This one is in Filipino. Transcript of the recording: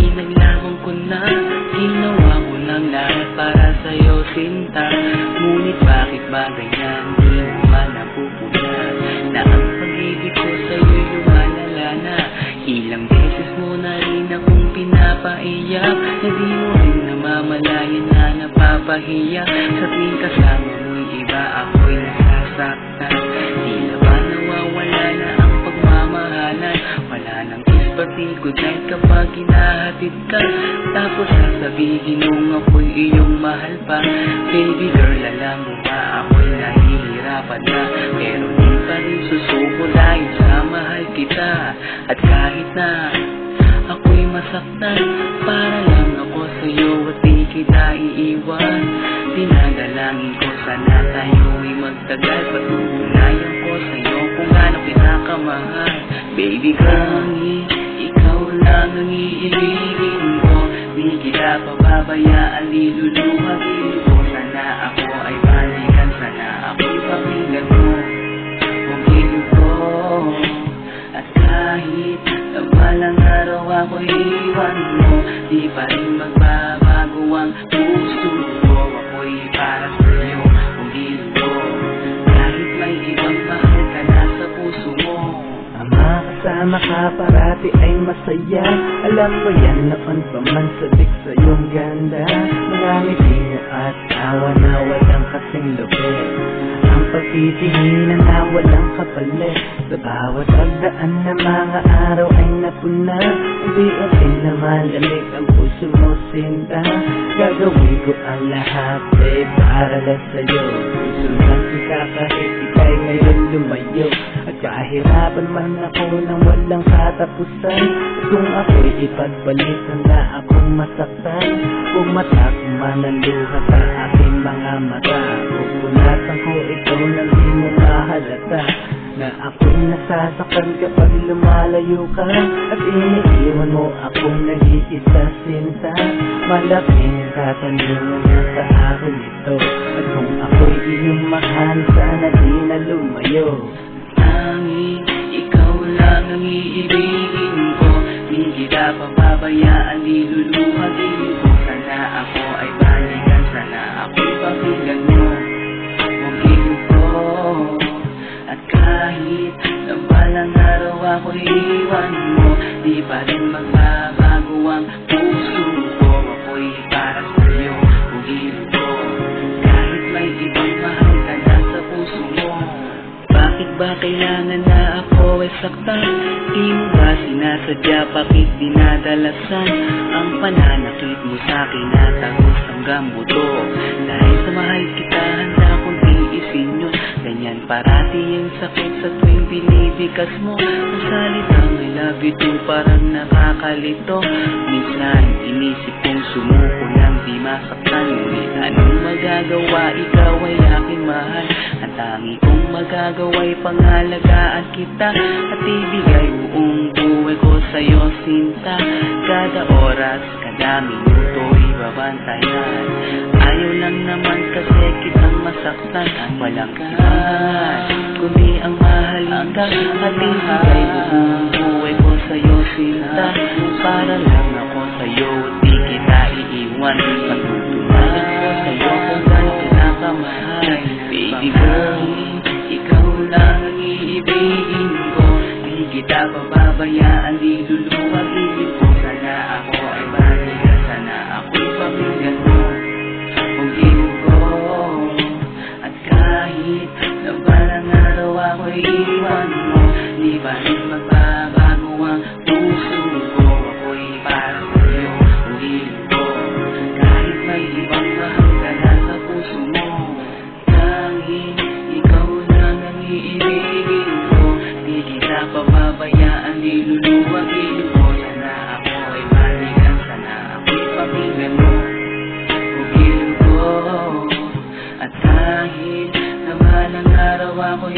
Pinaglaban ko na, ginawa ko ng lahat para sa'yo sinta. Ngunit bakit ba ganyan, di mo ba napupunan na ang pag-ibig ko sa'yo'y lumalala na? Ilang beses mo na rin akong pinapaiyak, na di mo rin namamalayan na napapahiya. Sa tuwing kasama mo'y iba, ako'y nasasaktan. Tila ba nawawala na ang pagmamahalan? Wala nang pati good night kapag hinahatid ka. Tapos sasabihin mong ako'y iyong mahal pa. Baby girl, alam mo ba ako'y nahihirapan na, pero di pa rin susuko dahil sa mahal kita. At kahit na ako'y masaktan, para lang ako sa'yo at di kita iiwan. Dinadalangin ko sana tayo'y magtagal, patutunayan ko sa'yo kung gaano pinakamahal. Baby girl, ikaw lang ang iibigin ko, di kita pababayaan, liluluhagin ko. Sana ako ay balikan, sana ako'y pakinggan mo, huwagin ko. At kahit na balang araw ako'y iwan mo, di pa rin magbabago ang puso ko. Ako'y para sa'yo, huwagin ko. Kahit may ibang mahal ka na sa puso mo, kasama ka parati ay masaya. Alam mo yan noon pa man sabik sa iyong ganda. Mga ngiti mo at tawa na walang kasing lupit, ang pagtitinginan na walang kapalit. Sa bawat pagdaan na mga araw ay napuna, unti-unti na malamig ang puso mo sinta. Gagawin ko ang lahat para lang sa'yo. Susundan kita kahit ika'y ngayon lumayo. At kahirapan man ako nang walang katapusan, kung ako'y ipagbalik handa akong masaktan. Pumatak man ang luha sa aking mga mata, pupunatan ko ito nang di mo mahalata, na ako'y nasasaktan kapag lumalayo ka. At iniiwan mo akong nag-iisa sinta. Malaking katanungan na sa akin ito, at kung ako'y iyong mahal, sana di na lumayo. Tanging ikaw lang ang iibigin ko, di kita pababayaan, liluluhagin ko. Sana ako ay balikan, sana ako'y pakinggan mo, huwagin ko. At kahit na balang araw ako'y iwan mo, di pa rin magbabago ang puso ko. Ako'y para sa'yo, huwagin ko. Kahit may ibang mahal ka na sa puso mo, bakit ba kailangan na ako ay saktan? Di mo ba sinasadya, bakit dinadalasan ang pananakit mo sa'kin na tagos hanggang buto? Dahil sa mahal kita, handa kong tiisin yun. Ganyan parati ang sakit sa tuwing binibigas mo. Ang salitang I love you too parang nakakalito. Minsan inisip kong sumuko lang di masaktan, ngunit anong magagawa, ikaw ay aking mahal. Ang tangi kong magagawa'y pangalagaan kita, at ibigay buong buhay ko sa'yo sinta. Kada oras, kada minuto'y babantayan. Ayaw lang naman kasi kitang masaktan. Walang ibangan kundi ang mahalin ka, at ibigay buong buhay ko sa'yo sinta. Para lang ako sa'yo at di kita iiwan. Patutunayan ko sa'yo kung gaano pinakamahal. Baby girl, ikaw lang ang iibigin ko, di kita pababayaan, di luluhagin ko. Sana ako ay balikan, sana ako'y pakinggan mo, huwagin ko. At kahit na balang araw ako'y iwan mo, di pa rin magbabago ang puso ko. Ako'y para sa'yo, huwagin ko. Kahit may ibang mahal ka na sa puso mo, tanging ikaw lang ang iibigin ko, di kita pababayaan, di luluhagin ko. Sana ako ay balikan, sana ako'y pakinggan mo, huwagin ko. At kahit na balang araw ako'y